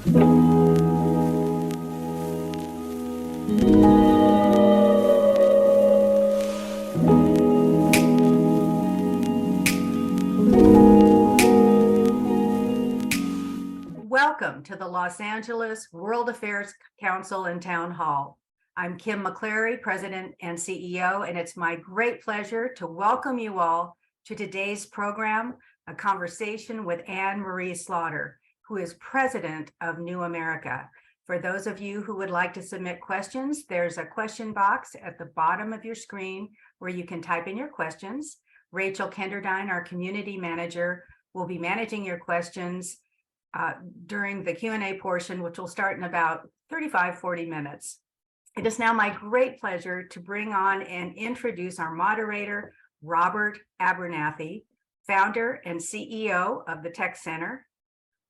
Welcome to the Los Angeles World Affairs Council and Town Hall. I'm Kim McCleary, President and CEO, and it's my great pleasure to welcome you all to today's program, a conversation with Anne Marie Slaughter, who is President of New America. For those of you who would like to submit questions, there's a question box at the bottom of your screen where you can type in your questions. Rachel Kenderdine, our community manager, will be managing your questions during the Q&A portion, which will start in about 35-40 minutes. It is now my great pleasure to bring on and introduce our moderator, Robert Abernethy, founder and CEO of the Tech Center.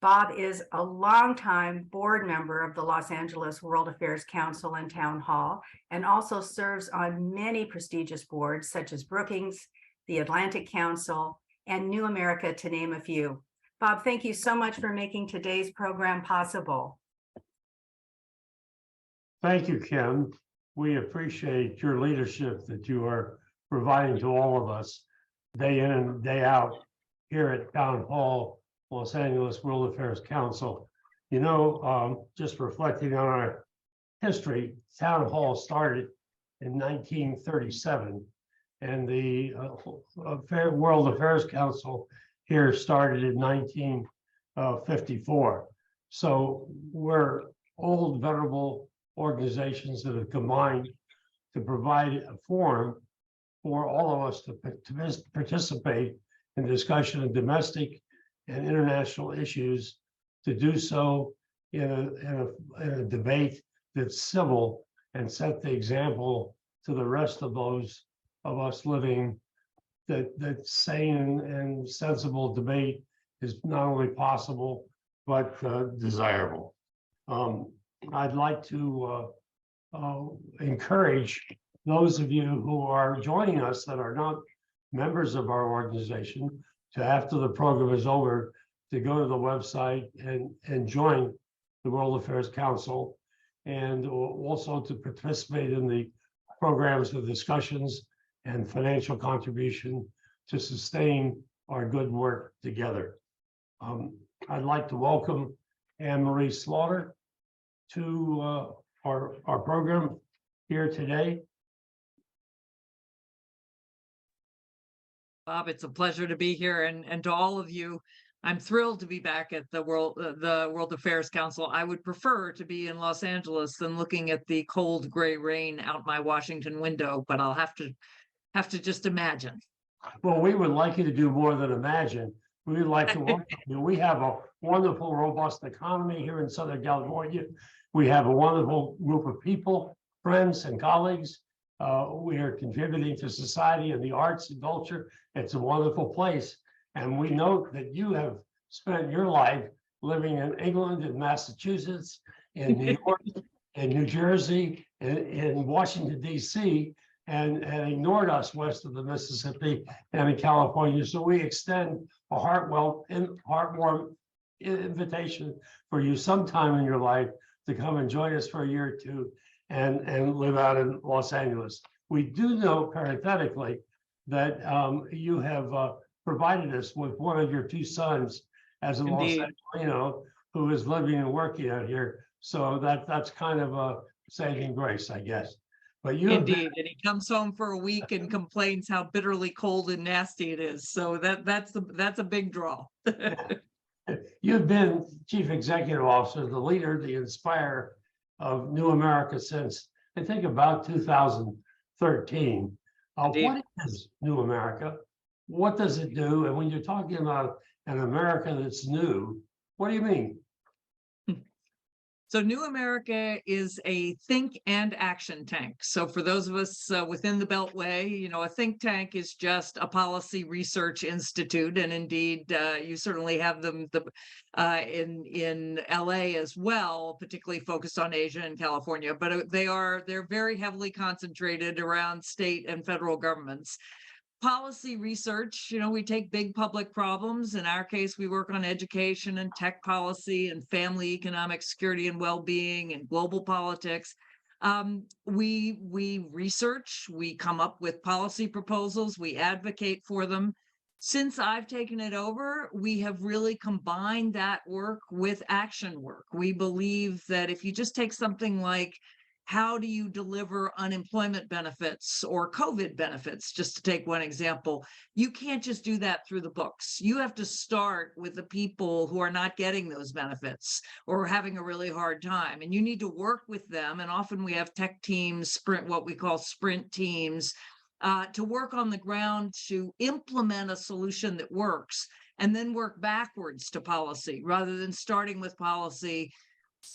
Bob is a longtime board member of the Los Angeles World Affairs Council and Town Hall, and also serves on many prestigious boards such as Brookings, the Atlantic Council, and New America, to name a few. Bob, thank you so much for making today's program possible. Thank you, Kim. We appreciate your leadership that you are providing to all of us day in and day out here at Town Hall, Los Angeles World Affairs Council. You know, just reflecting on our history, Town Hall started in 1937, and the World Affairs Council here started in 1954. So we're old, venerable organizations that have combined to provide a forum for all of us to participate in discussion of domestic and international issues, to do so in a debate that's civil and set the example to the rest of those of us living that sane and sensible debate is not only possible, but desirable. I'd like to encourage those of you who are joining us that are not members of our organization to, after the program is over, to go to the website and join the World Affairs Council, and also to participate in the programs of discussions and financial contribution to sustain our good work together. I'd like to welcome Anne Marie Slaughter to our program here today. Bob, it's a pleasure to be here, and to all of you, I'm thrilled to be back at the World Affairs Council. I would prefer to be in Los Angeles than looking at the cold gray rain out my Washington window, but I'll have to just imagine. Well, we would like you to do more than imagine. We would like to welcome you. We have a wonderful, robust economy here in Southern California. We have a wonderful group of people, friends and colleagues. We are contributing to society and the arts and culture. It's a wonderful place. And we know that you have spent your life living in England and Massachusetts, in New York, in New Jersey, and in Washington, D.C., and ignored us west of the Mississippi and in California. So we extend a heartwarm invitation for you sometime in your life to come and join us for a year or two and live out in Los Angeles. We do know parenthetically that you have provided us with one of your two sons as a Los Angelino who is living and working out here. So that's kind of a saving grace, I guess. But you indeed, and he comes home for a week and complains how bitterly cold and nasty it is. So that's a big draw. You've been Chief Executive Officer, the leader, the inspirer of New America since, I think, about 2013. What is New America? What does it do? And when you're talking about an America that's new, what do you mean? So New America is a think and action tank. So for those of us within the Beltway, you know, a think tank is just a policy research institute. And indeed, you certainly have them in LA as well, particularly focused on Asia and California. But they're very heavily concentrated around state and federal governments. policy research, we take big public problems. In our case, we work on education and tech policy and family economic security and well-being and global politics. We research, we come up with policy proposals, we advocate for them. Since I've taken it over, we have really combined that work with action work. We believe that if you just take something like how do you deliver unemployment benefits or COVID benefits, just to take one example, you can't just do that through the books. You have to start with the people who are not getting those benefits or having a really hard time. And you need to work with them. And often we have tech teams, what we call sprint teams, to work on the ground to implement a solution that works and then work backwards to policy rather than starting with policy.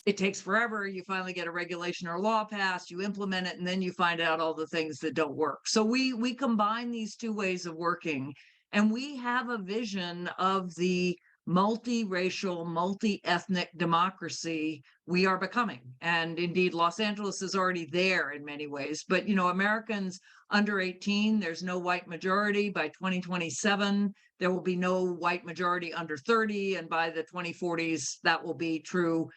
It takes forever. You finally get a regulation or law passed, you implement it, and then you find out all the things that don't work. So we combine these two ways of working, and we have a vision of the multiracial, multi-ethnic democracy we are becoming. And indeed, Los Angeles is already there in many ways. But, Americans under 18, there's no white majority. By 2027, there will be no white majority under 30. And by the 2040s, that will be true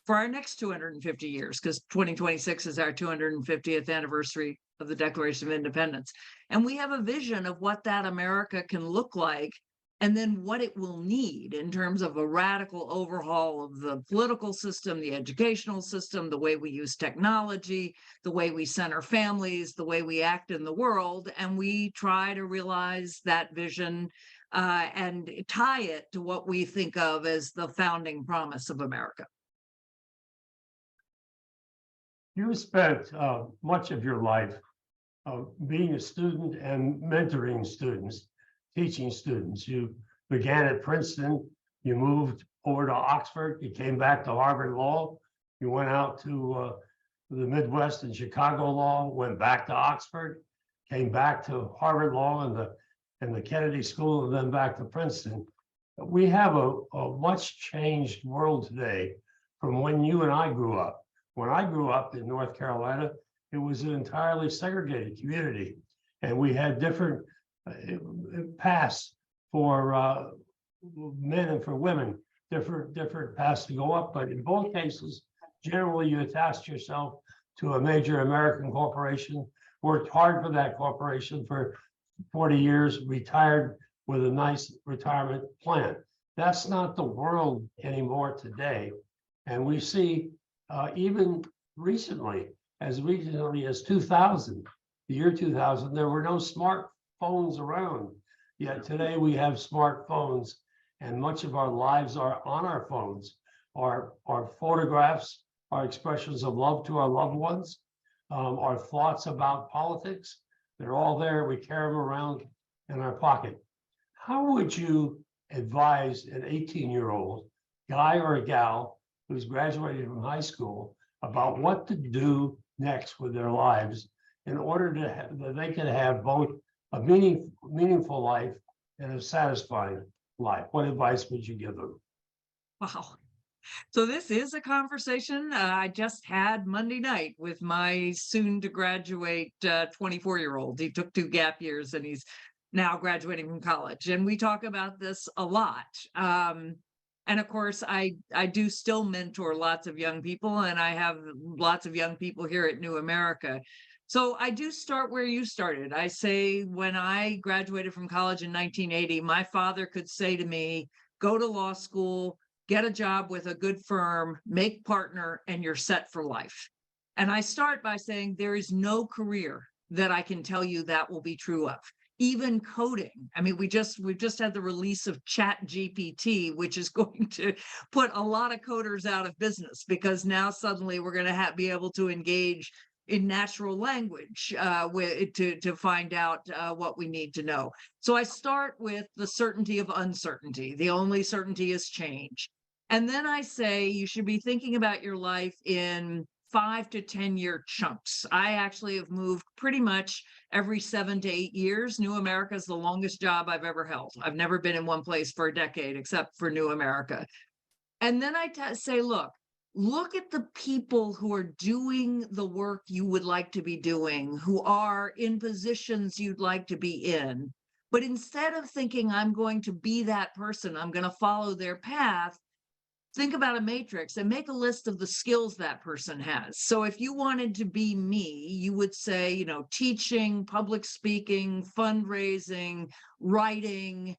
for our next 250 years, because 2026 is our 250th anniversary of the Declaration of Independence. And we have a vision of what that America can look like, and then what it will need in terms of a radical overhaul of the political system, the educational system, the way we use technology, the way we center families, the way we act in the world. And we try to realize that vision and tie it to what we think of as the founding promise of America. You spent much of your life being a student and mentoring students, teaching students. You began at Princeton, you moved over to Oxford, you came back to Harvard Law, you went out to the Midwest and Chicago Law, went back to Oxford, came back to Harvard Law and the Kennedy School, and then back to Princeton. We have a much changed world today from when you and I grew up. When I grew up in North Carolina, it was an entirely segregated community, and we had different paths for men and for women, different paths to go up. But in both cases, generally, you attached yourself to a major American corporation, worked hard for that corporation for 40 years, retired with a nice retirement plan. That's not the world anymore today, and we see. Even recently as 2000, the year 2000, there were no smartphones around. Yet today we have smartphones, and much of our lives are on our phones. Our photographs, our expressions of love to our loved ones, our thoughts about politics, they're all there. We carry them around in our pocket. How would you advise an 18-year-old guy or a gal who's graduated from high school about what to do next with their lives in order that they can have both a meaningful life and a satisfying life? What advice would you give them? Wow. So this is a conversation I just had Monday night with my soon to graduate 24-year-old. He took 2 gap years and he's now graduating from college. And we talk about this a lot. And of course, I do still mentor lots of young people, and I have lots of young people here at New America. So I do start where you started. I say when I graduated from college in 1980, my father could say to me, go to law school, get a job with a good firm, make partner, and you're set for life. And I start by saying there is no career that I can tell you that will be true of. Even coding. I mean, we've just had the release of ChatGPT, which is going to put a lot of coders out of business, because now suddenly we're going to be able to engage in natural language to find out what we need to know. So I start with the certainty of uncertainty. The only certainty is change. And then I say you should be thinking about your life in 5 to 10 year chunks. I actually have moved pretty much every 7 to 8 years. New America is the longest job I've ever held. I've never been in one place for a decade except for New America. And then I say, look at the people who are doing the work you would like to be doing, who are in positions you'd like to be in. But instead of thinking I'm going to be that person, I'm going to follow their path, think about a matrix and make a list of the skills that person has. So if you wanted to be me, you would say, you know, teaching, public speaking, fundraising, writing,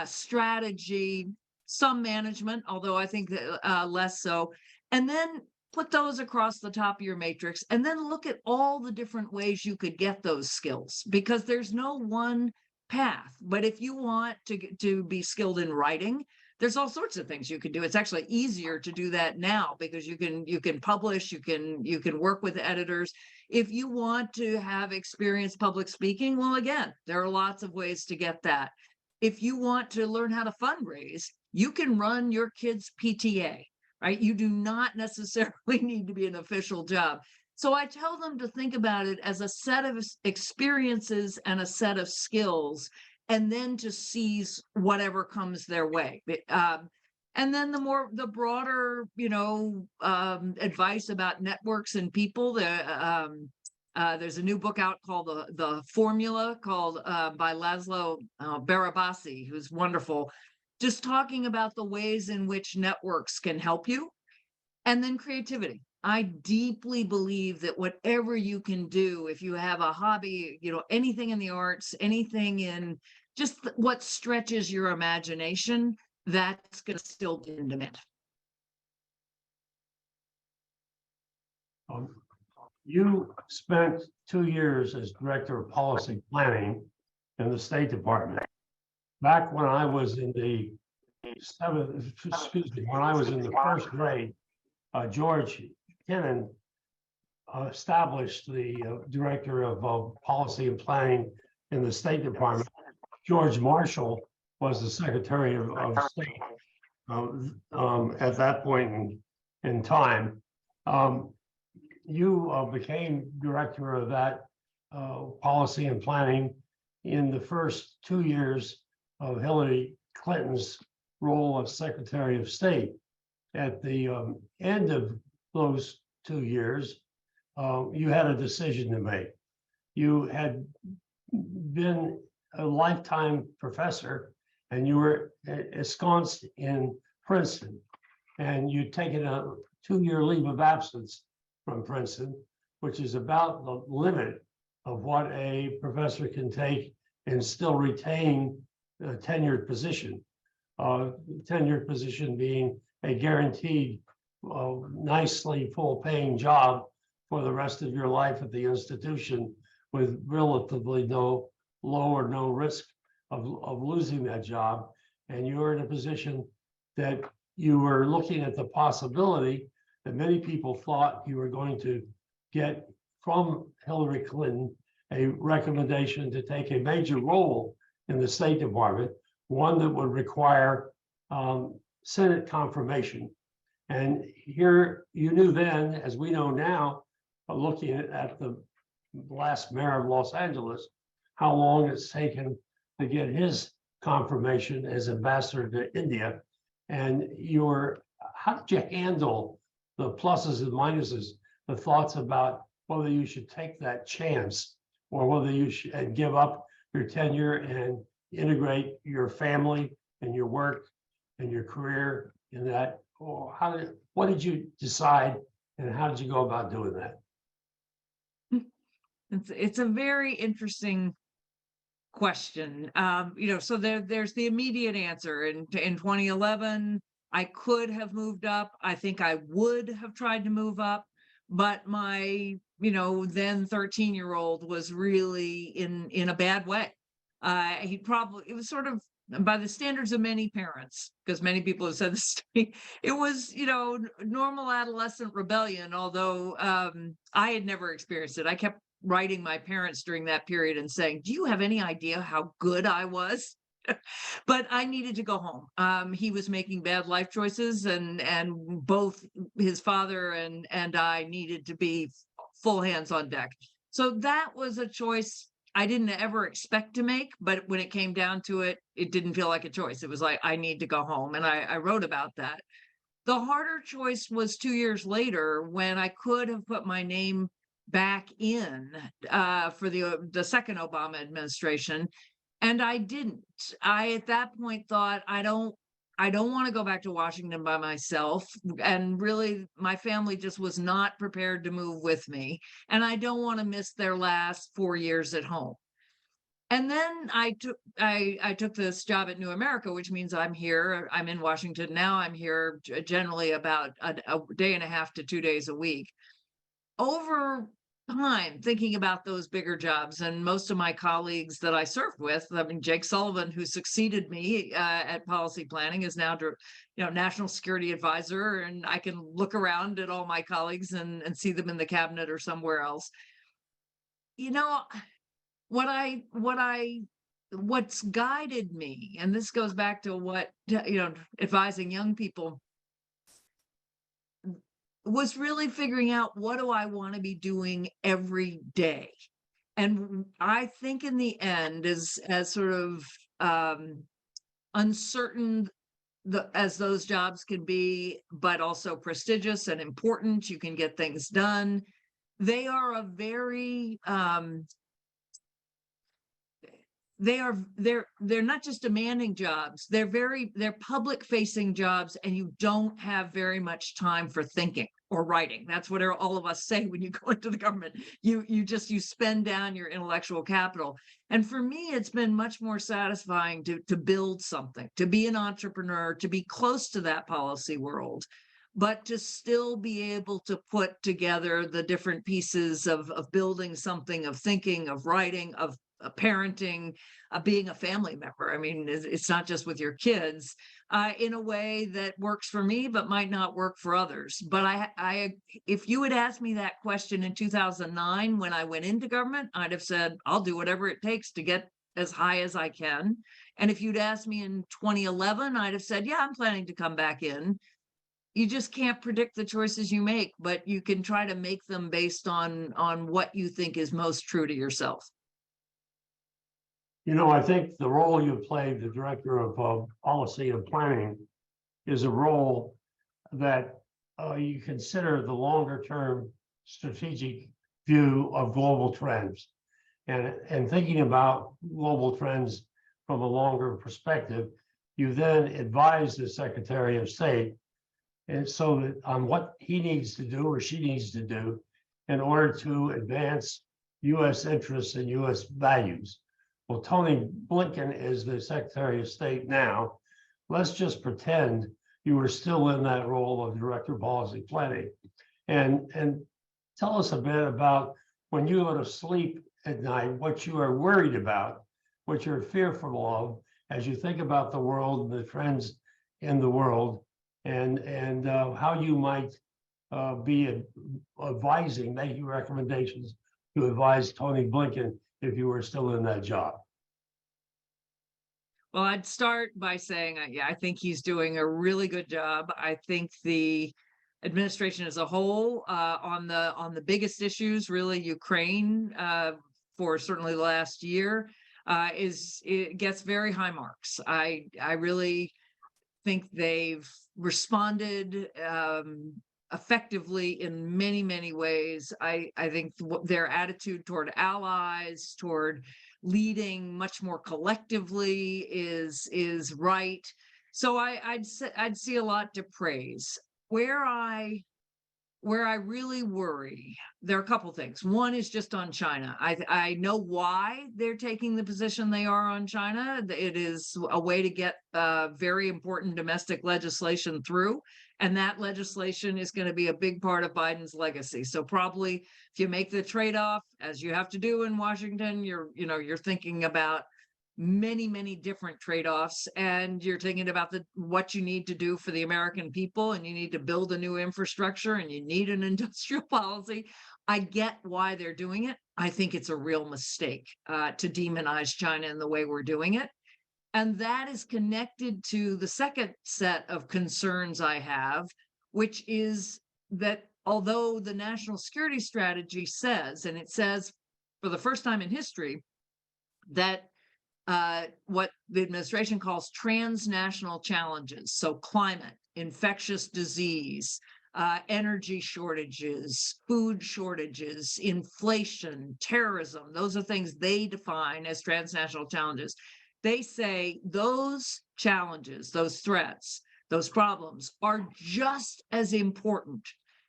strategy, some management, although I think that, less so. And then put those across the top of your matrix and then look at all the different ways you could get those skills, because there's no one path. But if you want to be skilled in writing, there's all sorts of things you can do. It's actually easier to do that now because you can publish, you can work with editors. If you want to have experience public speaking, well, again, there are lots of ways to get that. If you want to learn how to fundraise, you can run your kids' PTA, right? You do not necessarily need to be an official job. So I tell them to think about it as a set of experiences and a set of skills, and then to seize whatever comes their way. And then the broader, advice about networks and people. There's a new book out called The Formula, called by Laszlo Barabasi, who's wonderful, just talking about the ways in which networks can help you. And then creativity. I deeply believe that whatever you can do, if you have a hobby, anything in the arts, anything in just what stretches your imagination, that's going to still be in demand. You spent 2 years as director of policy planning in the State Department. Back when I was in the first grade, George Kennan established the director of policy and planning in the State Department. George Marshall was the Secretary of State at that point in time. You became director of that policy and planning in the first 2 years of Hillary Clinton's role of Secretary of State. At the end of those 2 years, you had a decision to make. You had been a lifetime professor and you were ensconced in Princeton, and you'd taken a 2-year leave of absence from Princeton, which is about the limit of what a professor can take and still retain a tenured position. Tenured position being a guaranteed, nicely full-paying job for the rest of your life at the institution, with relatively low or no risk of losing that job. And you were in a position that you were looking at the possibility that many people thought you were going to get from Hillary Clinton a recommendation to take a major role in the State Department, one that would require Senate confirmation. And here you knew then, as we know now, looking at the last mayor of Los Angeles, how long it's taken to get his confirmation as ambassador to India. And how did you handle the pluses and minuses, the thoughts about whether you should take that chance or whether you should give up your tenure and integrate your family and your work and your career in that? Or what did you decide, and how did you go about doing that? It's a very interesting question. So there's the immediate answer. In 2011, I could have moved up. I think I would have tried to move up, but my, then 13-year-old was really in a bad way. It was sort of, by the standards of many parents, because many people have said this to me, it was, normal adolescent rebellion, although I had never experienced it. I kept writing my parents during that period and saying, do you have any idea how good I was? But I needed to go home. He was making bad life choices, and both his father and I needed to be full hands on deck. So that was a choice I didn't ever expect to make, but when it came down to it, it didn't feel like a choice. It was like, I need to go home. And I wrote about that. The harder choice was 2 years later, when I could have put my name back in for the second Obama administration. And I didn't. I, at that point, thought, I don't want to go back to Washington by myself. And really, my family just was not prepared to move with me. And I don't want to miss their last 4 years at home. And then I took this job at New America, which means I'm here. I'm in Washington now. I'm here generally about a day and a half to 2 days a week. Over time, thinking about those bigger jobs, and most of my colleagues that I served with, I mean, Jake Sullivan, who succeeded me at policy planning, is now, national security advisor, and I can look around at all my colleagues and see them in the cabinet or somewhere else. What's guided me, and this goes back to what, advising young people, was really figuring out, what do I want to be doing every day? And I think in the end, as sort of uncertain as those jobs can be, but also prestigious and important, you can get things done. They are a very they're not just demanding jobs, they're public facing jobs, and you don't have very much time for thinking or writing. That's what all of us say when you go into the government. You spend down your intellectual capital. And for me, it's been much more satisfying to build something, to be an entrepreneur, to be close to that policy world, but to still be able to put together the different pieces of building something, of thinking, of writing, of parenting, being a family member. I mean, it's not just with your kids, in a way that works for me, but might not work for others. But if you had asked me that question in 2009, when I went into government, I'd have said, I'll do whatever it takes to get as high as I can. And if you'd asked me in 2011, I'd have said, yeah, I'm planning to come back in. You just can't predict the choices you make, but you can try to make them based on what you think is most true to yourself. I think the role you played, the director of policy and planning, is a role that you consider the longer term strategic view of global trends, and thinking about global trends from a longer perspective. You then advise the Secretary of State, and so that on what he needs to do or she needs to do in order to advance U.S. interests and U.S. values. Well, Tony Blinken is the Secretary of State now. Let's just pretend you were still in that role of Director of Policy Planning. And tell us a bit about, when you go to sleep at night, what you are worried about, what you're fearful of, as you think about the world and the trends in the world, and how you might be advising, making recommendations to advise Tony Blinken if you were still in that job. Well, I'd start by saying, yeah, I think he's doing a really good job. I think the administration as a whole, on the biggest issues, really Ukraine, for certainly the last year, it gets very high marks. I really think they've responded effectively in many, many ways. I think their attitude toward allies, toward leading much more collectively is right. So I'd see a lot to praise. Where I really worry, there are a couple things. One is just on China. I know why they're taking the position they are on China. It is a way to get very important domestic legislation through. And that legislation is going to be a big part of Biden's legacy. So probably if you make the trade-off, as you have to do in Washington, you're thinking about many, many different trade-offs, and you're thinking about what you need to do for the American people, and you need to build a new infrastructure, and you need an industrial policy. I get why they're doing it. I think it's a real mistake to demonize China in the way we're doing it. And that is connected to the second set of concerns I have, which is that although the national security strategy says, and it says for the first time in history, that what the administration calls transnational challenges, so climate, infectious disease, energy shortages, food shortages, inflation, terrorism. Those are things they define as transnational challenges. They say those challenges, those threats, those problems are just as important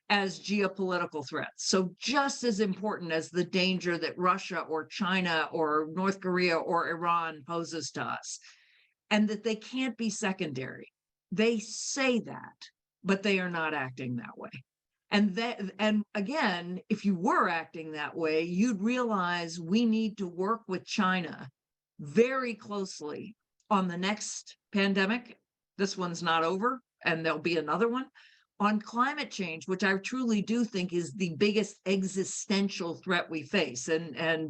as geopolitical threats. So just as important as the danger that Russia or China or North Korea or Iran poses to us, and that they can't be secondary. They say that, but they are not acting that way. And again, if you were acting that way, you'd realize we need to work with China very closely on the next pandemic. This one's not over, and there'll be another one on climate change, which I truly do think is the biggest existential threat we face. I'm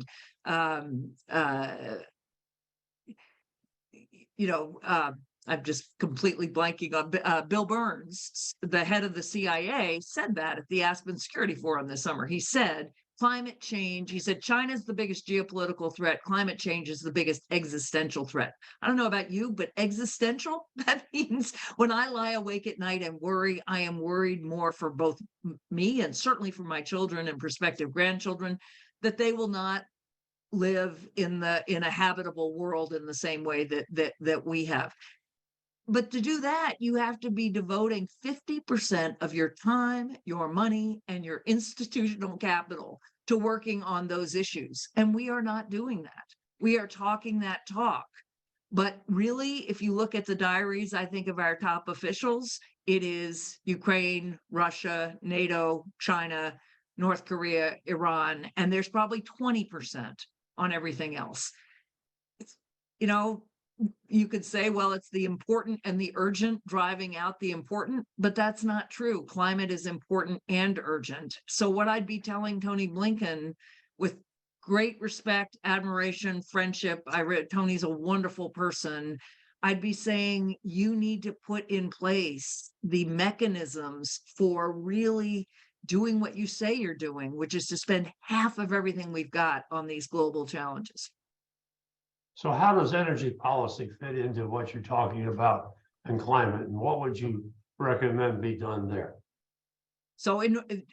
just completely blanking on Bill Burns, the head of the CIA, said that at the Aspen Security Forum this summer. He said, climate change, he said, China's the biggest geopolitical threat. Climate change is the biggest existential threat. I don't know about you, but existential, that means when I lie awake at night and worry, I am worried more for both me and certainly for my children and prospective grandchildren, that they will not live in a habitable world in the same way that we have. But to do that, you have to be devoting 50% of your time, your money, and your institutional capital to working on those issues. And we are not doing that. We are talking that talk. But really, if you look at the diaries, I think, of our top officials, it is Ukraine, Russia, NATO, China, North Korea, Iran, and there's probably 20% on everything else. It's, you could say, well, it's the important and the urgent driving out the important, but that's not true. Climate is important and urgent. So what I'd be telling Tony Blinken, with great respect, admiration, friendship, I read Tony's a wonderful person, I'd be saying you need to put in place the mechanisms for really doing what you say you're doing, which is to spend half of everything we've got on these global challenges. So how does energy policy fit into what you're talking about in climate, and what would you recommend be done there? So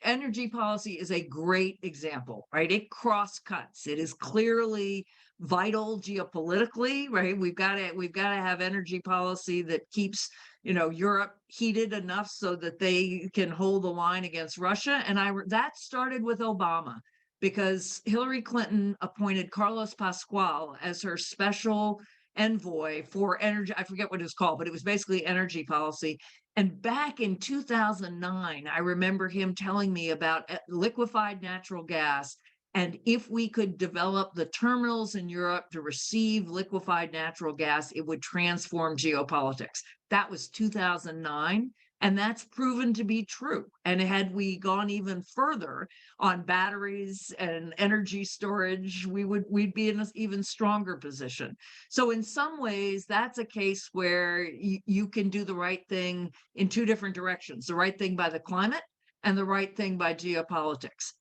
energy policy is a great example, right? It cross-cuts. It is clearly vital geopolitically, right? We've got to have energy policy that keeps, Europe heated enough so that they can hold the line against Russia. And that started with Obama, because Hillary Clinton appointed Carlos Pascual as her special envoy for energy. I forget what it was called, but it was basically energy policy. And back in 2009, I remember him telling me about liquefied natural gas. And if we could develop the terminals in Europe to receive liquefied natural gas, it would transform geopolitics. That was 2009. And that's proven to be true. And had we gone even further on batteries and energy storage, we'd be in an even stronger position. So in some ways, that's a case where you can do the right thing in two different directions: the right thing by the climate and the right thing by geopolitics.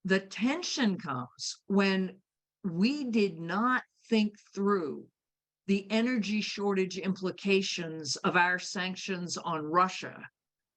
The tension comes when we did not think through the energy shortage implications of our sanctions on Russia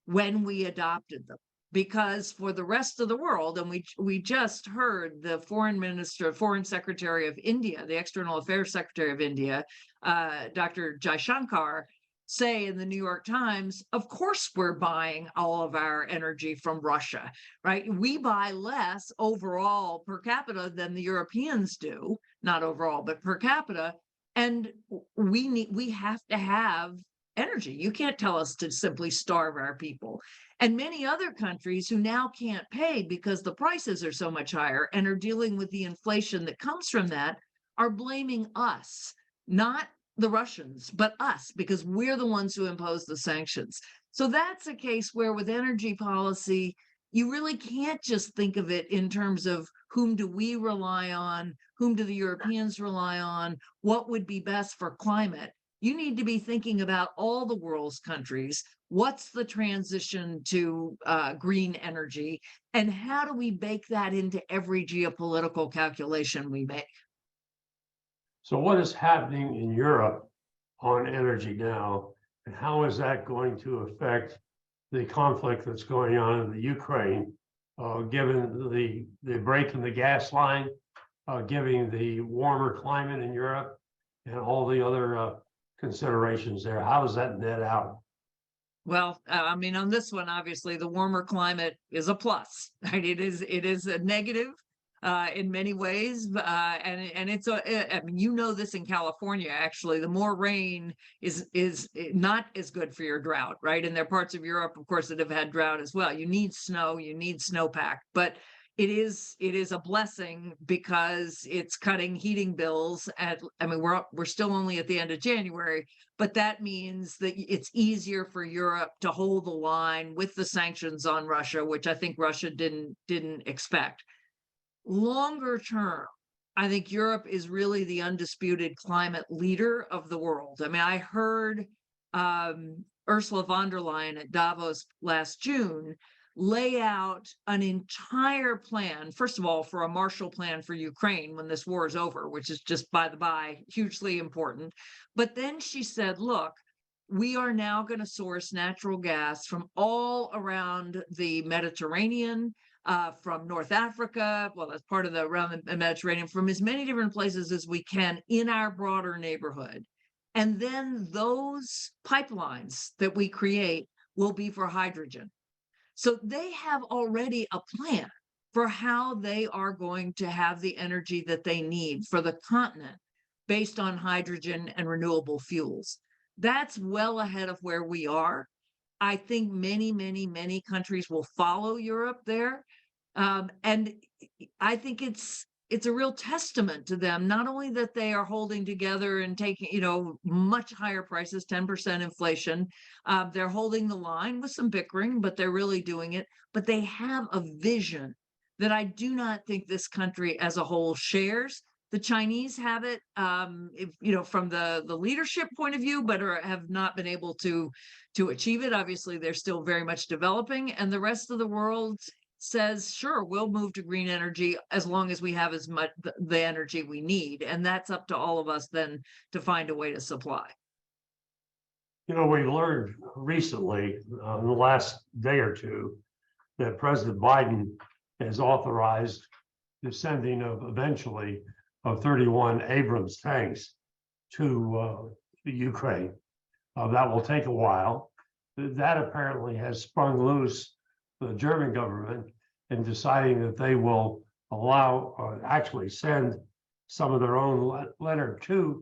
when we adopted them. Because for the rest of the world, and we just heard the Foreign Secretary of India, the External Affairs Secretary of India, Dr. Jaishankar, say in the New York Times, of course we're buying all of our energy from Russia, right? We buy less overall per capita than the Europeans do, not overall, but per capita. And we have to have energy. You can't tell us to simply starve our people. And many other countries who now can't pay because the prices are so much higher and are dealing with the inflation that comes from that are blaming us, not the Russians, but us, because we're the ones who impose the sanctions. So that's a case where with energy policy, you really can't just think of it in terms of whom do we rely on, whom do the Europeans rely on, what would be best for climate. You need to be thinking about all the world's countries. What's the transition to green energy, and how do we bake that into every geopolitical calculation we make? So what is happening in Europe on energy now, and how is that going to affect the conflict that's going on in the Ukraine, given the break in the gas line, given the warmer climate in Europe and all the other considerations there. How does that net out? Well, I mean, on this one, obviously, the warmer climate is a plus, right? It is a negative in many ways, and it's I mean, you know this in California, actually, the more rain is not as good for your drought, right? And there are parts of Europe, of course, that have had drought as well. You need snow, you need snowpack, but it is a blessing because it's cutting heating bills at, I mean, we're still only at the end of January, but that means that it's easier for Europe to hold the line with the sanctions on Russia, which I think Russia didn't expect. Longer term, I think Europe is really the undisputed climate leader of the world. I mean, I heard Ursula von der Leyen at Davos last June lay out an entire plan, first of all, for a Marshall Plan for Ukraine when this war is over, which is just by the by, hugely important. But then she said, look, we are now going to source natural gas from all around the Mediterranean, from North Africa, well, that's part of around the Mediterranean, from as many different places as we can in our broader neighborhood. And then those pipelines that we create will be for hydrogen. So they have already a plan for how they are going to have the energy that they need for the continent based on hydrogen and renewable fuels. That's well ahead of where we are. I think many, many, many countries will follow Europe there. And I think it's a real testament to them, not only that they are holding together and taking, much higher prices, 10% inflation. They're holding the line with some bickering, but they're really doing it. But they have a vision that I do not think this country as a whole shares. The Chinese have it, from the leadership point of view, but have not been able to achieve it. Obviously, they're still very much developing, and the rest of the world says, sure, we'll move to green energy as long as we have as much the energy we need. And that's up to all of us then to find a way to supply. We learned recently, in the last day or two, that President Biden has authorized the sending of eventually of 31 Abrams tanks to the Ukraine. That will take a while. That apparently has sprung loose the German government in deciding that they will allow, or actually send some of their own Leonard II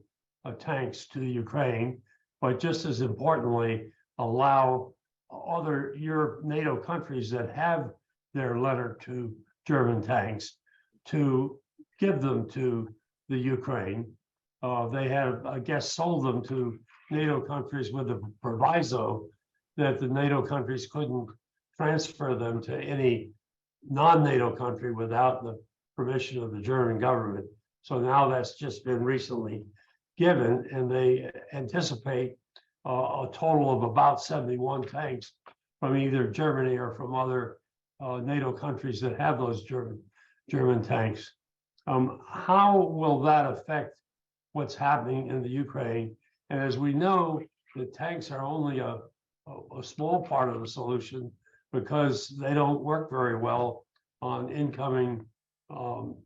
tanks to the Ukraine, but just as importantly, allow other NATO countries that have their Leonard II German tanks to give them to the Ukraine. They have, I guess, sold them to NATO countries with a proviso that the NATO countries couldn't transfer them to any non-NATO country without the permission of the German government. So now that's just been recently given, and they anticipate a total of about 71 tanks from either Germany or from other NATO countries that have those German tanks. How will that affect what's happening in the Ukraine? And as we know, the tanks are only a small part of the solution, because they don't work very well on incoming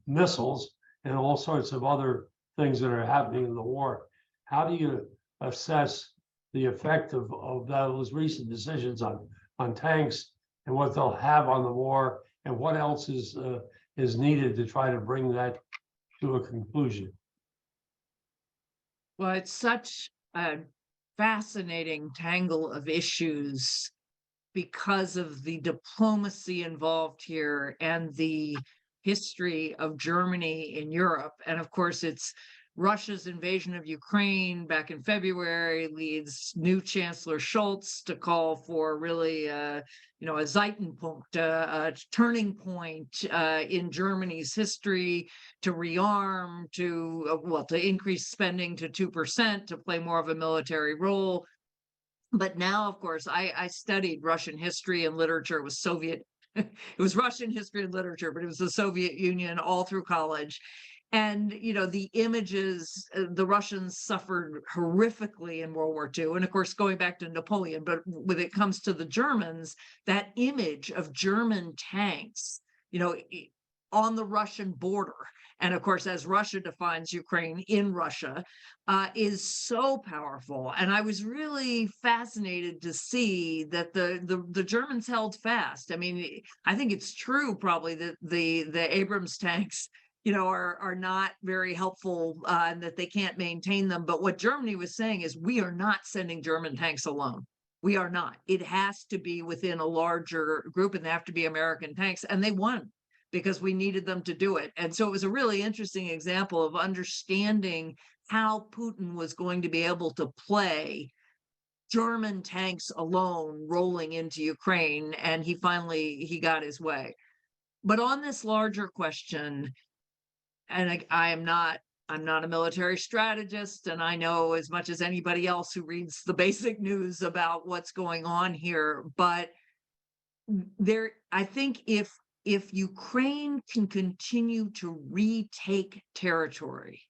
missiles and all sorts of other things that are happening in the war. How do you assess the effect of those recent decisions on tanks and what they'll have on the war, and what else is needed to try to bring that to a conclusion? Well, it's such a fascinating tangle of issues because of the diplomacy involved here and the history of Germany in Europe. And of course, it's Russia's invasion of Ukraine back in February leads new Chancellor Scholz to call for really, a Zeitenpunkt, a turning point in Germany's history, to rearm, to increase spending to 2%, to play more of a military role. But now, of course, I studied Russian history and literature. It was Soviet, it was Russian history and literature, but it was the Soviet Union all through college. And, the images, the Russians suffered horrifically in World War II. And of course, going back to Napoleon, but when it comes to the Germans, that image of German tanks, on the Russian border, and of course, as Russia defines Ukraine in Russia, is so powerful. And I was really fascinated to see that the Germans held fast. I mean, I think it's true probably that the Abrams tanks, are not very helpful, and that they can't maintain them. But what Germany was saying is, we are not sending German tanks alone. We are not. It has to be within a larger group, and they have to be American tanks. And they won because we needed them to do it. And so it was a really interesting example of understanding how Putin was going to be able to play German tanks alone rolling into Ukraine. And he got his way. But on this larger question, and I'm not a military strategist, and I know as much as anybody else who reads the basic news about what's going on here, but I think if Ukraine can continue to retake territory,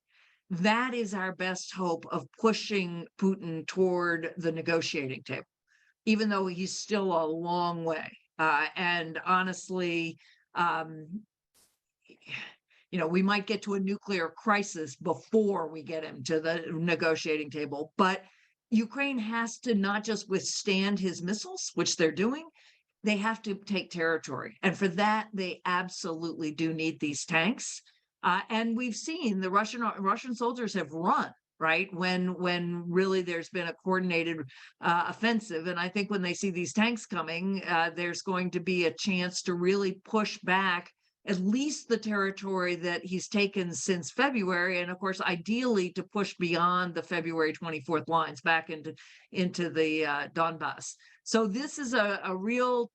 that is our best hope of pushing Putin toward the negotiating table, even though he's still a long way. And honestly, we might get to a nuclear crisis before we get him to the negotiating table. But Ukraine has to not just withstand his missiles, which they're doing, they have to take territory. And for that, they absolutely do need these tanks. And we've seen the Russian soldiers have run, right? When really there's been a coordinated offensive. And I think when they see these tanks coming, there's going to be a chance to really push back at least the territory that he's taken since February. And of course, ideally to push beyond the February 24th lines back into the Donbass. So this is a real,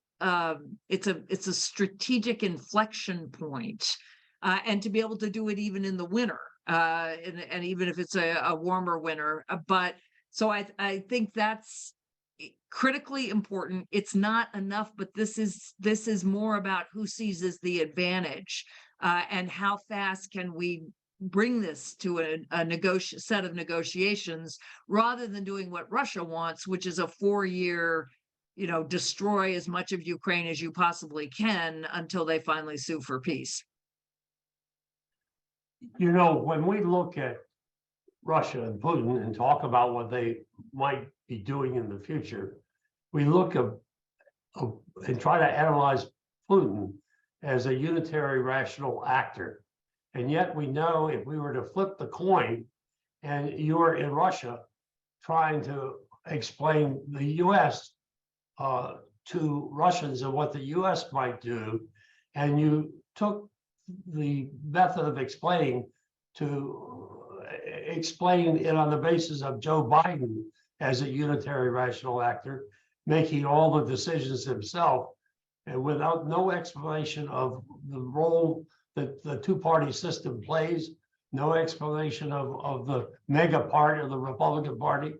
it's a strategic inflection point, and to be able to do it even in the winter, and even if it's a warmer winter. But so I think that's critically important. It's not enough, but this is more about who seizes the advantage, and how fast can we bring this to a set of negotiations, rather than doing what Russia wants, which is a 4-year, destroy as much of Ukraine as you possibly can until they finally sue for peace. When we look at Russia and Putin and talk about what they might be doing in the future, we look and try to analyze Putin as a unitary rational actor. And yet we know if we were to flip the coin and you were in Russia trying to explain the US to Russians and what the US might do, and you took the method of explaining to explain it on the basis of Joe Biden as a unitary rational actor, making all the decisions himself, and without no explanation of the role that the two-party system plays, no explanation of the mega part of the Republican Party,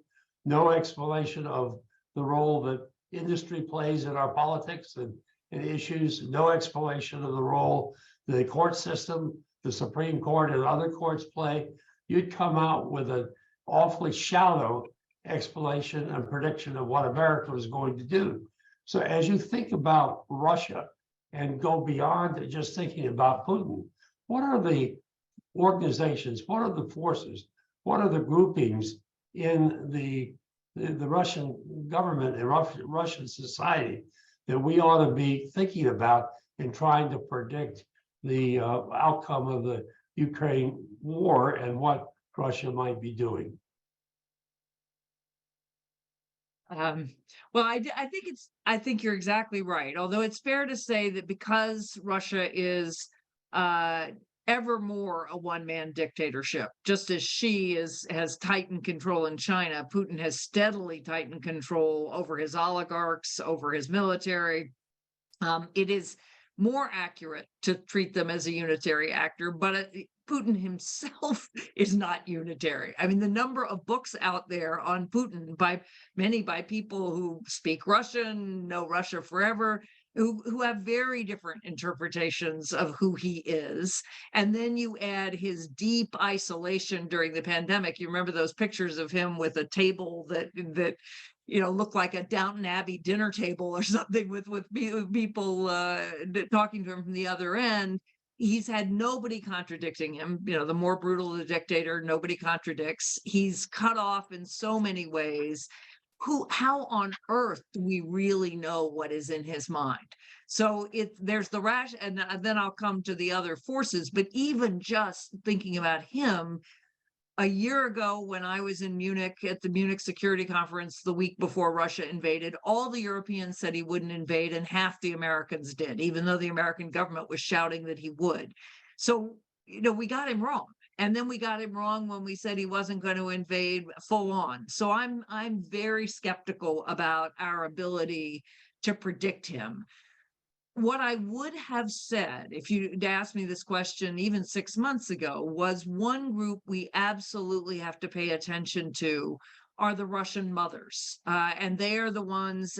no explanation of the role that industry plays in our politics and issues, no explanation of the role the court system, the Supreme Court and other courts play, you'd come out with an awfully shallow explanation and prediction of what America was going to do. So as you think about Russia and go beyond just thinking about Putin, what are the organizations, what are the forces, what are the groupings in the Russian government and Russian society that we ought to be thinking about in trying to predict the outcome of the Ukraine war and what Russia might be doing? Well, I think you're exactly right. Although it's fair to say that because Russia is ever more a one-man dictatorship, just as Xi has tightened control in China, Putin has steadily tightened control over his oligarchs, over his military. It is more accurate to treat them as a unitary actor, but Putin himself is not unitary. I mean, the number of books out there on Putin by people who speak Russian, know Russia forever, who have very different interpretations of who he is. And then you add his deep isolation during the pandemic. You remember those pictures of him with a table that looked like a Downton Abbey dinner table or something with people talking to him from the other end. He's had nobody contradicting him. The more brutal the dictator, nobody contradicts. He's cut off in so many ways. How on earth do we really know what is in his mind? So there's the rash, and then I'll come to the other forces. But even just thinking about him, a year ago when I was in Munich at the Munich Security Conference the week before Russia invaded, all the Europeans said he wouldn't invade, and half the Americans did, even though the American government was shouting that he would. So, we got him wrong. And then we got him wrong when we said he wasn't going to invade full on. So I'm very skeptical about our ability to predict him. What I would have said, if you'd asked me this question even 6 months ago, was one group we absolutely have to pay attention to are the Russian mothers. And they are the ones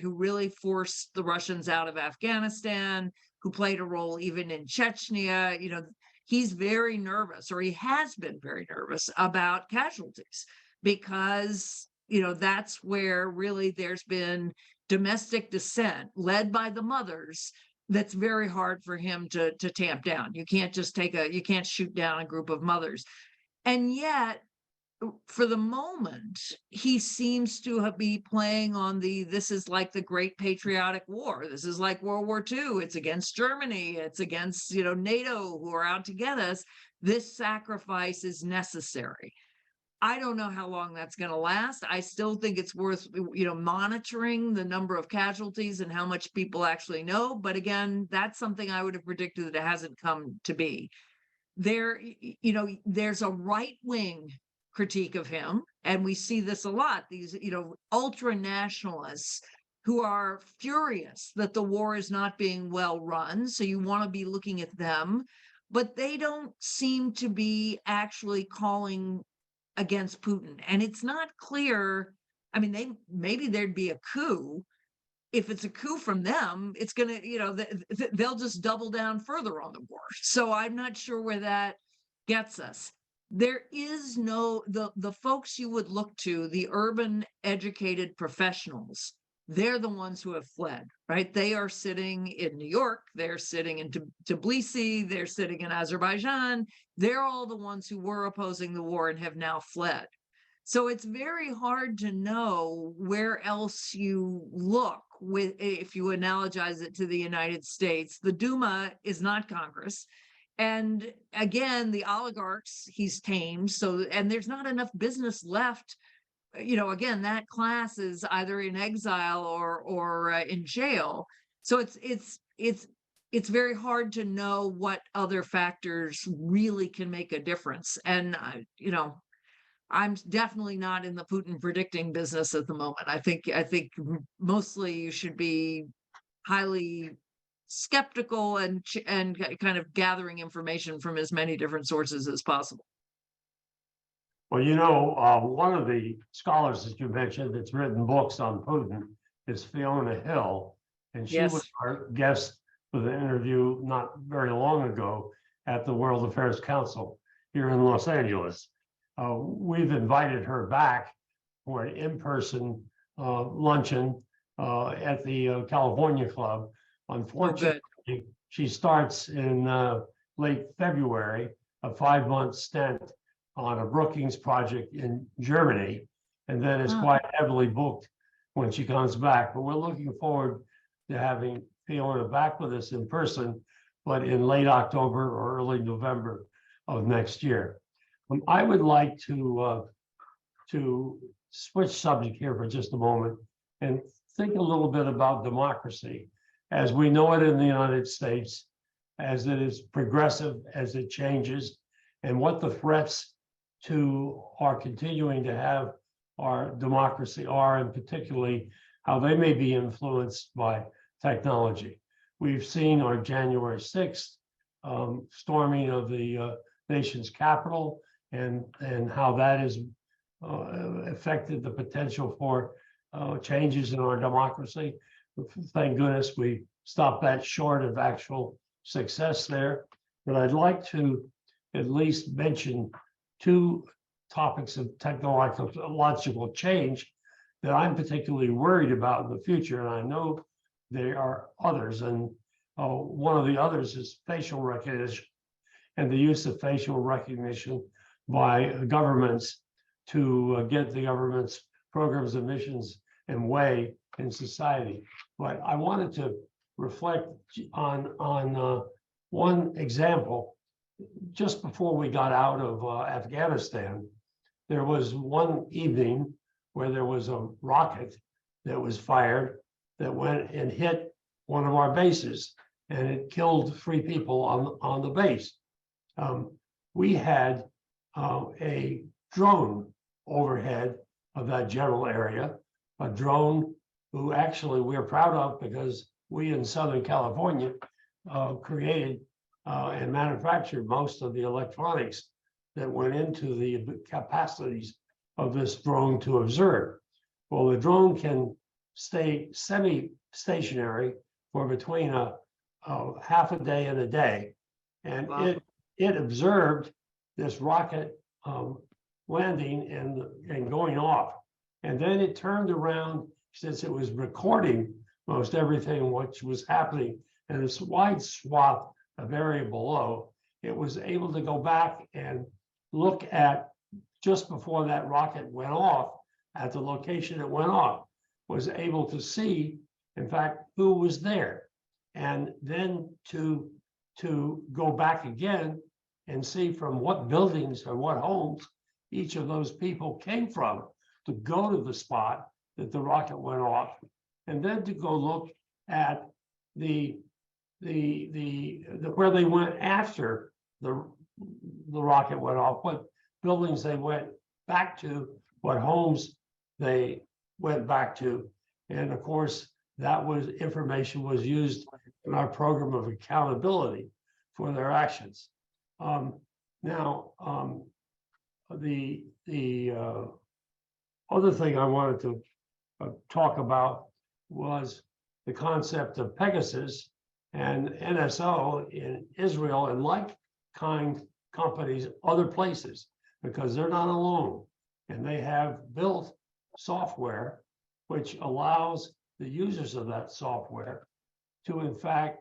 who really forced the Russians out of Afghanistan, who played a role even in Chechnya. He's very nervous, or he has been very nervous about casualties, because, that's where really there's been domestic dissent led by the mothers that's very hard for him to tamp down. You can't just you can't shoot down a group of mothers. And yet, for the moment, he seems to be playing on this is like the Great Patriotic War. This is like World War II. It's against Germany. It's against, NATO, who are out to get us. This sacrifice is necessary. I don't know how long that's going to last. I still think it's worth, monitoring the number of casualties and how much people actually know. But again, that's something I would have predicted that it hasn't come to be. There's a right-wing critique of him, and we see this a lot. These, ultra nationalists who are furious that the war is not being well run. So you want to be looking at them, but they don't seem to be actually calling against Putin. And it's not clear. I mean, maybe there'd be a coup. If it's a coup from them, it's going to, they'll just double down further on the war. So I'm not sure where that gets us. There is the folks you would look to, the urban educated professionals, they're the ones who have fled, right? They are sitting in New York, they're sitting in Tbilisi, they're sitting in Azerbaijan. They're all the ones who were opposing the war and have now fled. So it's very hard to know where else you look if you analogize it to the United States. The Duma is not Congress. And again, the oligarchs he's tamed. And there's not enough business left. Again, that class is either in exile or in jail. So it's very hard to know what other factors really can make a difference. And I'm definitely not in the Putin predicting business at the moment. I think mostly you should be highly skeptical and kind of gathering information from as many different sources as possible. Well, one of the scholars that you mentioned that's written books on Putin is Fiona Hill, and she was our guest with an interview not very long ago at the World Affairs Council here in Los Angeles. We've invited her back for an in-person luncheon at the California Club. Unfortunately, she starts in late February, a 5-month stint on a Brookings project in Germany, and then is quite heavily booked when she comes back. But we're looking forward to having Fiona back with us in person, but in late October or early November of next year. I would like to switch subject here for just a moment and think a little bit about democracy as we know it in the United States, as it is progressive, as it changes, and what the threats to our continuing to have our democracy are, and particularly how they may be influenced by technology. We've seen our January 6th storming of the nation's capital, and how that has affected the potential for changes in our democracy. Thank goodness we stop that short of actual success there. But I'd like to at least mention two topics of technological change that I'm particularly worried about in the future, and I know there are others. And one of the others is facial recognition and the use of facial recognition by governments to get the government's programs and missions and way in society. But I wanted to reflect on one example. Just before we got out of Afghanistan, there was one evening where there was a rocket that was fired that went and hit one of our bases, and it killed 3 people on the base. We had a drone overhead of that general area, a drone who actually we're proud of because we in Southern California created and manufactured most of the electronics that went into the capacities of this drone to observe. Well, the drone can stay semi-stationary for between a half a day and a day. And Wow. it observed this rocket landing and going off. And then it turned around, since it was recording most everything which was happening in this wide swath of area below, it was able to go back and look at just before that rocket went off, at the location it went off, was able to see, in fact, who was there. And then to go back again and see from what buildings or what homes each of those people came from to go to the spot that the rocket went off, and then to go look at the where they went after the rocket went off, what buildings they went back to, what homes they went back to. And of course, that was information was used in our program of accountability for their actions. Now, the other thing I wanted to talk about was the concept of Pegasus and NSO in Israel and like-kind companies other places, because they're not alone. And they have built software which allows the users of that software to, in fact,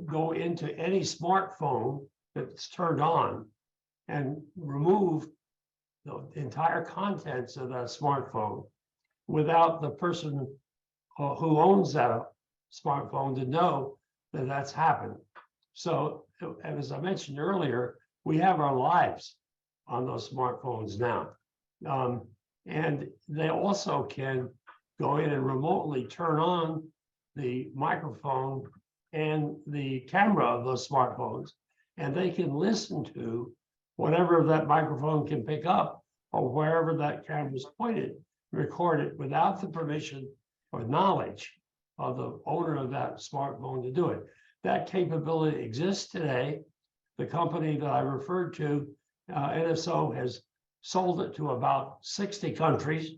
go into any smartphone that's turned on and remove the entire contents of that smartphone without the person who owns that smartphone to know that that's happened. So, as I mentioned earlier, we have our lives on those smartphones now. And they also can go in and remotely turn on the microphone and the camera of those smartphones, and they can listen to whatever that microphone can pick up or wherever that camera is pointed, record it without the permission or knowledge of the owner of that smartphone to do it. That capability exists today. The company that I referred to, NSO, has sold it to about 60 countries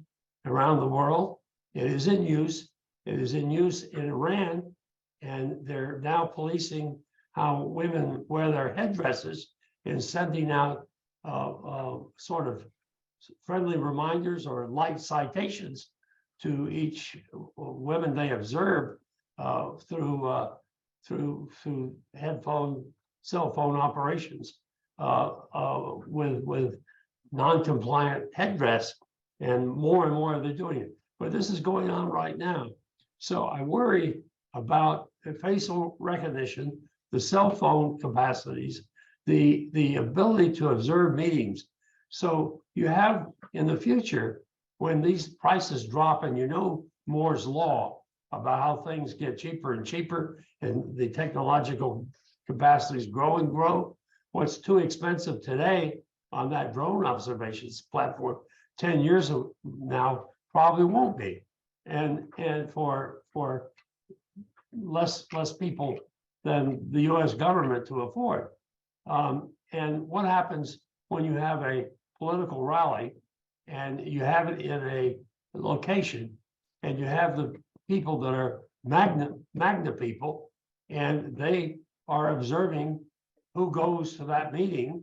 around the world. It is in use. It is in use in Iran, and they're now policing how women wear their headdresses and sending out sort of friendly reminders or light citations to each women they observe through cell phone operations with non-compliant headdress, and more they're doing it. But this is going on right now. So I worry about the facial recognition, the cell phone capacities, the ability to observe meetings. So you have in the future, when these prices drop, and you know Moore's law about how things get cheaper and cheaper, and the technological capacities grow and grow, what's too expensive today on that drone observations platform 10 years from now probably won't be, and for less people than the U.S. government to afford. And what happens when you have a political rally and you have it in a location and you have the people that are magna people, and they are observing who goes to that meeting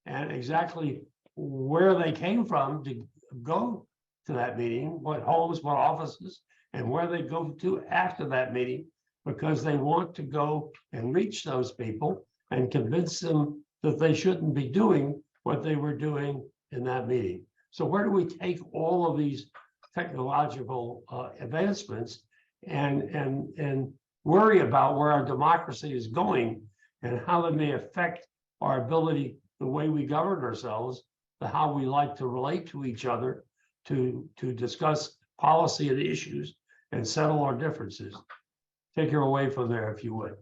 and exactly where they came from to go to that meeting, what homes, what offices, and where they go to after that meeting, because they want to go and reach those people and convince them that they shouldn't be doing what they were doing in that meeting. So where do we take all of these technological advancements and worry about where our democracy is going and how they may affect our ability, the way we govern ourselves, how we like to relate to each other, to discuss policy and issues and settle our differences. Take her away from there, if you would.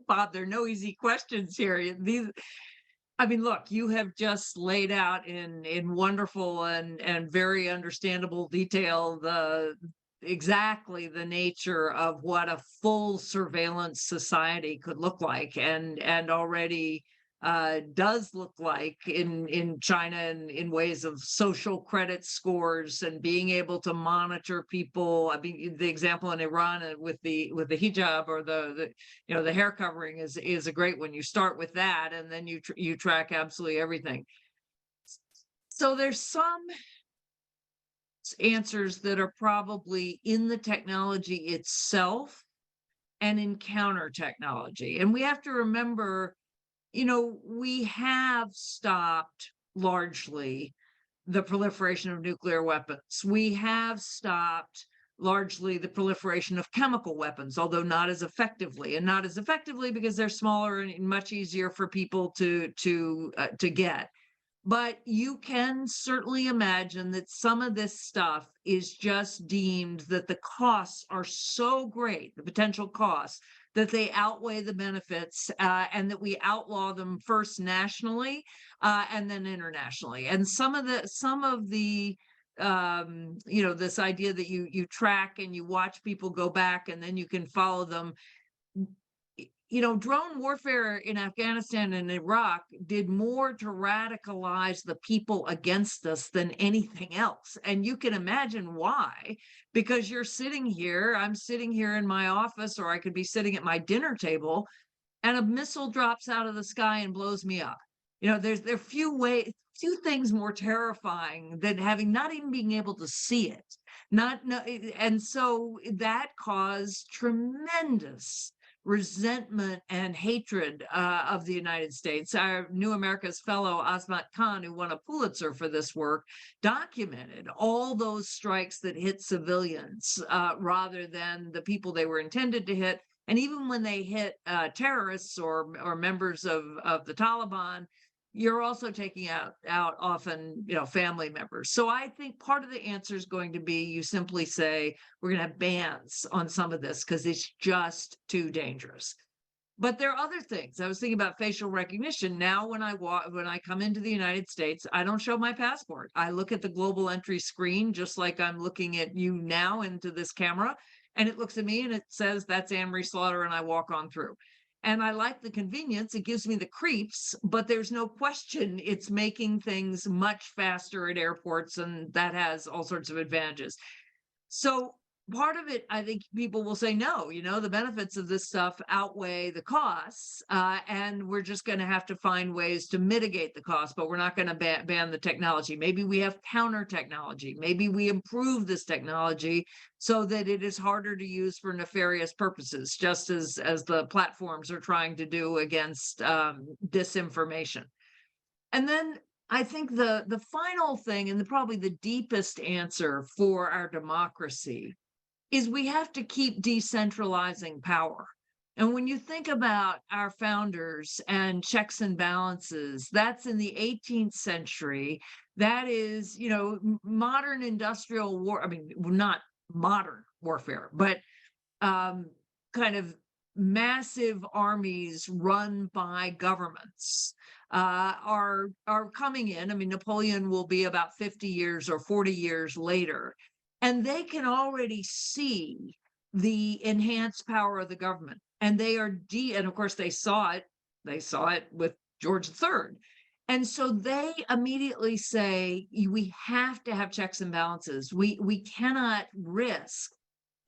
Bob, there are no easy questions here. I mean, look, you have just laid out in wonderful and very understandable detail exactly the nature of what a full surveillance society could look like, and already does look like in China, and in ways of social credit scores and being able to monitor people. I mean, the example in Iran with the hijab, or the the hair covering is a great one. You start with that, and then you track absolutely everything. So there's some answers that are probably in the technology itself and in counter technology, and we have to remember, we have stopped largely the proliferation of nuclear weapons. We have stopped largely the proliferation of chemical weapons, although not as effectively, because they're smaller and much easier for people to get. But you can certainly imagine that some of this stuff is just deemed that the costs are so great, the potential costs, that they outweigh the benefits, and that we outlaw them first nationally and then internationally. And some of the this idea that you track and you watch people go back and then you can follow them. Drone warfare in Afghanistan and Iraq did more to radicalize the people against us than anything else. And you can imagine why, because I'm sitting here in my office, or I could be sitting at my dinner table, and a missile drops out of the sky and blows me up. There are few things more terrifying than not even being able to see it. And so that caused tremendous resentment and hatred of the United States. Our New America's fellow Azmat Khan, who won a Pulitzer for this work, documented all those strikes that hit civilians rather than the people they were intended to hit. And even when they hit terrorists or members of the Taliban, you're also taking out often, family members. So I think part of the answer is going to be, you simply say, we're going to have bans on some of this because it's just too dangerous. But there are other things. I was thinking about facial recognition. Now, when I come into the United States, I don't show my passport. I look at the global entry screen, just like I'm looking at you now into this camera, and it looks at me and it says, that's Anne-Marie Slaughter, and I walk on through. And I like the convenience. It gives me the creeps, but there's no question it's making things much faster at airports, and that has all sorts of advantages. So part of it, I think people will say, no, the benefits of this stuff outweigh the costs, and we're just going to have to find ways to mitigate the cost, but we're not going to ban the technology. Maybe we have counter technology. Maybe we improve this technology so that it is harder to use for nefarious purposes, just as the platforms are trying to do against disinformation. And then I think the final thing, and probably the deepest answer for our democracy, is we have to keep decentralizing power. And when you think about our founders and checks and balances, that's in the 18th century. That is, modern industrial war. I mean, not modern warfare, but kind of massive armies run by governments are coming in. I mean, Napoleon will be about 50 years or 40 years later. And they can already see the enhanced power of the government. And they are and of course they saw it with George III. And so they immediately say, we have to have checks and balances. We cannot risk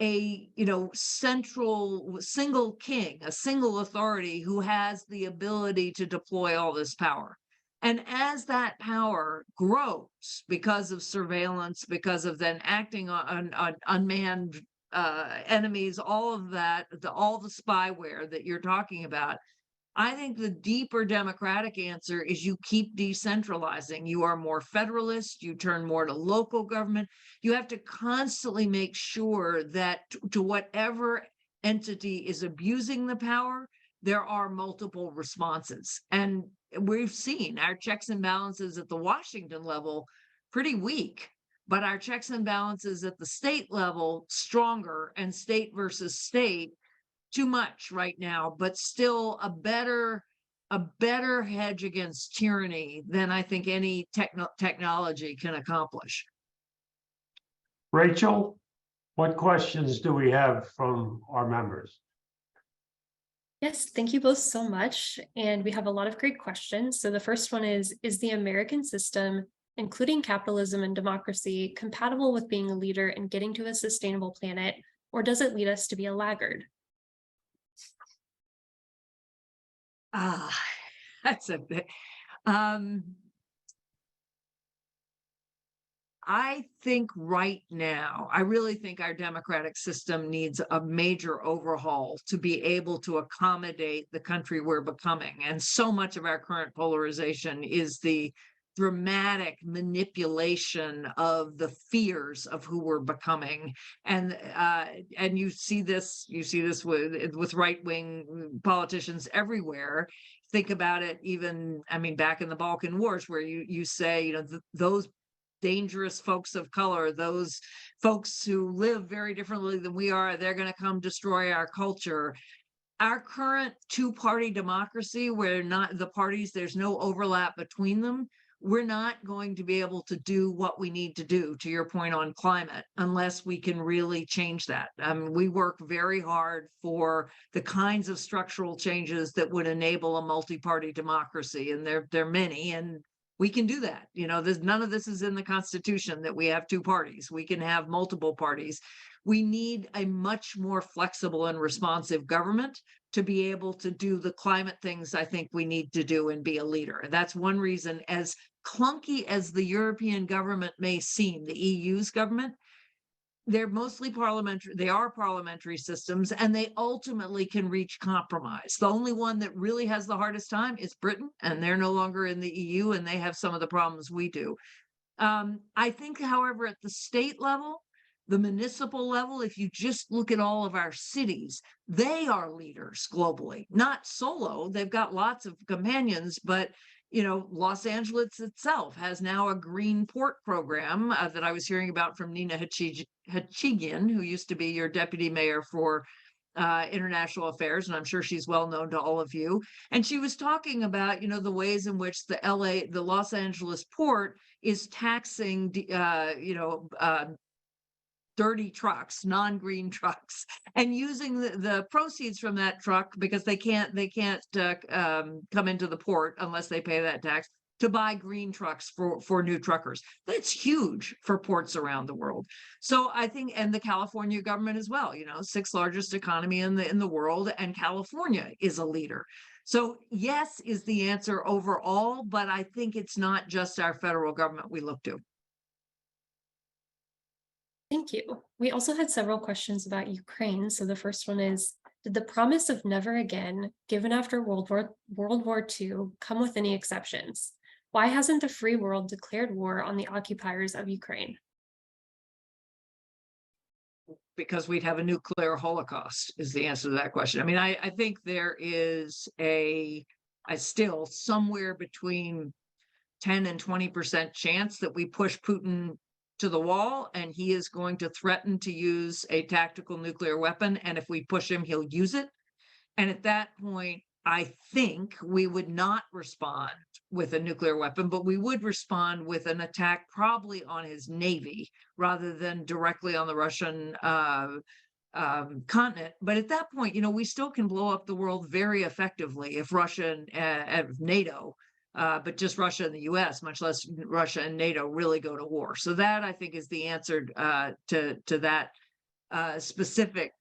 a central single king, a single authority who has the ability to deploy all this power. And as that power grows because of surveillance, because of then acting on unmanned enemies, all of that, all the spyware that you're talking about, I think the deeper democratic answer is you keep decentralizing. You are more federalist, you turn more to local government. You have to constantly make sure that to whatever entity is abusing the power, there are multiple responses. And we've seen our checks and balances at the Washington level pretty weak, but our checks and balances at the state level stronger, and state versus state too much right now, but still a better hedge against tyranny than I think any technology can accomplish. Rachel, what questions do we have from our members? Yes, thank you both so much. And we have a lot of great questions. So the first one is the American system, including capitalism and democracy, compatible with being a leader and getting to a sustainable planet, or does it lead us to be a laggard? That's a bit. I think right now, I really think our democratic system needs a major overhaul to be able to accommodate the country we're becoming. And so much of our current polarization is the dramatic manipulation of the fears of who we're becoming. And you see this with right-wing politicians everywhere. Think about it, even, I mean, back in the Balkan Wars, where you say, those dangerous folks of color, those folks who live very differently than we are, they're going to come destroy our culture. Our current two-party democracy, where not the parties, there's no overlap between them, we're not going to be able to do what we need to do, to your point on climate, unless we can really change that. We work very hard for the kinds of structural changes that would enable a multi-party democracy, and there are many, and we can do that. None of this is in the Constitution that we have two parties. We can have multiple parties. We need a much more flexible and responsive government to be able to do the climate things I think we need to do and be a leader. And that's one reason, as clunky as the European government may seem, the EU's government, they're mostly parliamentary, they are parliamentary systems, and they ultimately can reach compromise. The only one that really has the hardest time is Britain, and they're no longer in the EU, and they have some of the problems we do. I think, however, at the state level, the municipal level, if you just look at all of our cities, they are leaders globally, not solo. They've got lots of companions, but Los Angeles itself has now a green port program that I was hearing about from Nina Hachigian, who used to be your deputy mayor for international affairs, and I'm sure she's well known to all of you. And she was talking about, the ways in which the Los Angeles port is taxing, dirty trucks, non-green trucks, and using the proceeds from that truck, because they can't come into the port unless they pay that tax, to buy green trucks for new truckers. That's huge for ports around the world. So I think, and the California government as well, sixth largest economy in the world, and California is a leader. So yes is the answer overall, but I think it's not just our federal government we look to. Thank you. We also had several questions about Ukraine. So the first one is, did the promise of never again, given after World War II, come with any exceptions? Why hasn't the free world declared war on the occupiers of Ukraine? Because we'd have a nuclear holocaust is the answer to that question. I mean, I think there is a still somewhere between 10 and 20% chance that we push Putin to the wall, and he is going to threaten to use a tactical nuclear weapon. And if we push him, he'll use it. And at that point, I think we would not respond with a nuclear weapon, but we would respond with an attack probably on his navy rather than directly on the Russian continent. But at that point, we still can blow up the world very effectively if Russia and NATO, but just Russia and the US, much less Russia and NATO, really go to war. So that, I think, is the answer to that specific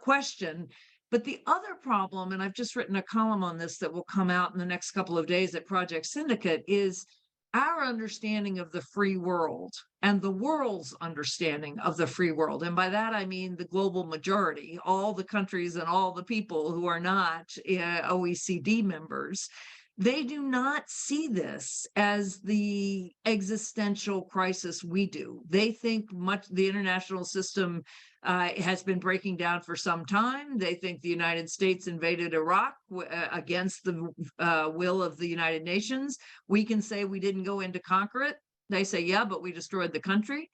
question. But the other problem, and I've just written a column on this that will come out in the next couple of days at Project Syndicate, is our understanding of the free world and the world's understanding of the free world. And by that, I mean the global majority, all the countries and all the people who are not OECD members. They do not see this as the existential crisis we do. They think the international system has been breaking down for some time. They think the United States invaded Iraq against the will of the United Nations. We can say we didn't go in to conquer it. They say, yeah, but we destroyed the country.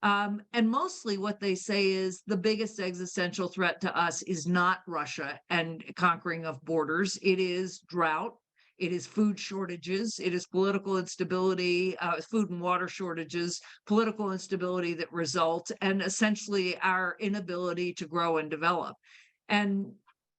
And mostly what they say is the biggest existential threat to us is not Russia and conquering of borders. It is drought. It is food shortages. It is political instability, food and water shortages, political instability that result, and essentially our inability to grow and develop. And,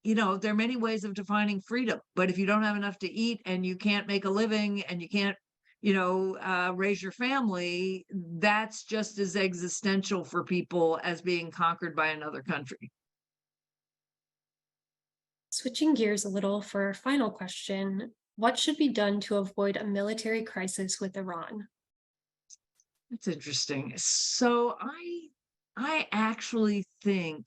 you know, there are many ways of defining freedom, but if you don't have enough to eat and you can't make a living and you can't, you know, raise your family, that's just as existential for people as being conquered by another country. Switching gears a little for our final question, what should be done to avoid a military crisis with Iran? That's interesting. So I actually think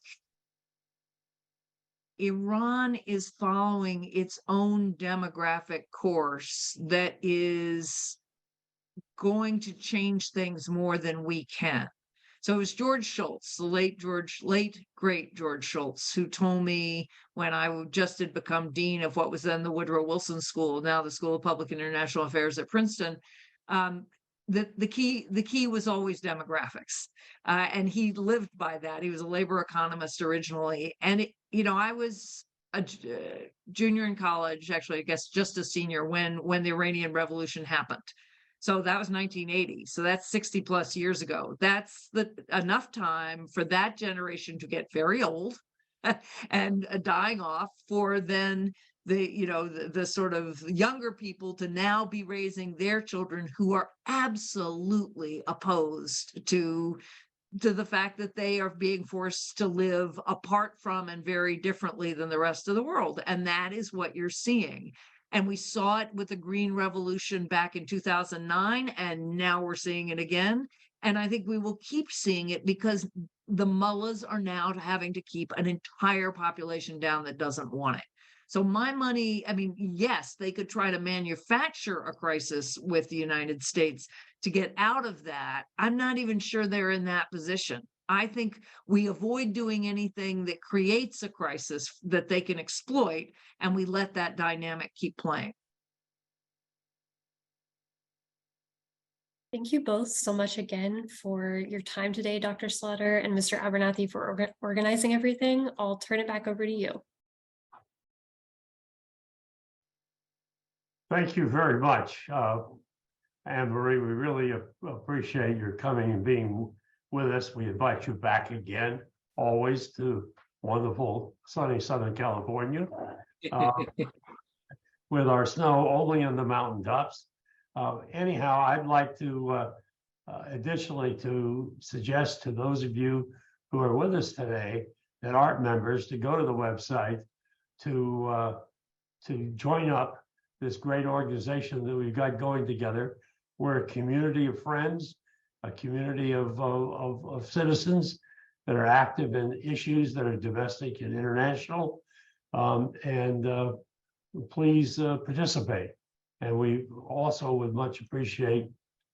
Iran is following its own demographic course that is going to change things more than we can. So it was George Shultz, the late great George Shultz, who told me when I just had become dean of what was then the Woodrow Wilson School, now the School of Public and International Affairs at Princeton, that the key was always demographics, and he lived by that. He was a labor economist originally, and I was a junior in college, actually, I guess just a senior when the Iranian Revolution happened. So that was 1980. So that's 60 plus years ago. That's enough time for that generation to get very old and dying off, for then the sort of younger people to now be raising their children who are absolutely opposed to the fact that they are being forced to live apart from and very differently than the rest of the world. And that is what you're seeing. And we saw it with the Green Revolution back in 2009, and now we're seeing it again. And I think we will keep seeing it because the mullahs are now having to keep an entire population down that doesn't want it. So my money, I mean, yes, they could try to manufacture a crisis with the United States to get out of that. I'm not even sure they're in that position. I think we avoid doing anything that creates a crisis that they can exploit, and we let that dynamic keep playing. Thank you both so much again for your time today, Dr. Slaughter and Mr. Abernethy, for organizing everything. I'll turn it back over to you. Thank you very much, Anne-Marie. We really appreciate your coming and being with us. We invite you back again, always, to wonderful sunny Southern California, with our snow only in the mountain tops. Anyhow, I'd like to additionally to suggest to those of you who are with us today that aren't members to go to the website to join up this great organization that we've got going together. We're a community of friends, a community of citizens that are active in issues that are domestic and international. Please participate. And we also would much appreciate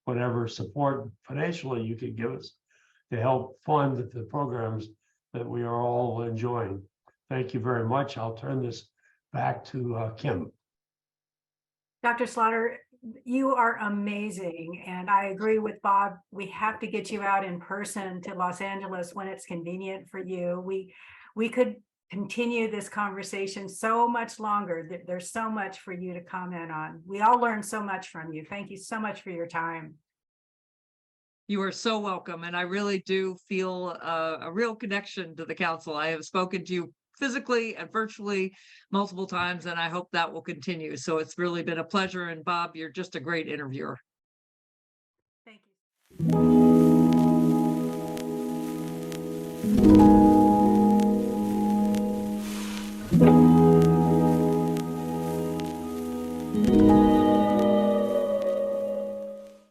whatever support financially you could give us to help fund the programs that we are all enjoying. Thank you very much. I'll turn this back to Kim. Dr. Slaughter, you are amazing. And I agree with Bob. We have to get you out in person to Los Angeles when it's convenient for you. We could continue this conversation so much longer. There's so much for you to comment on. We all learned so much from you. Thank you so much for your time. You are so welcome. And I really do feel a real connection to the council. I have spoken to you physically and virtually multiple times, and I hope that will continue. So it's really been a pleasure. And Bob, you're just a great interviewer. Thank you.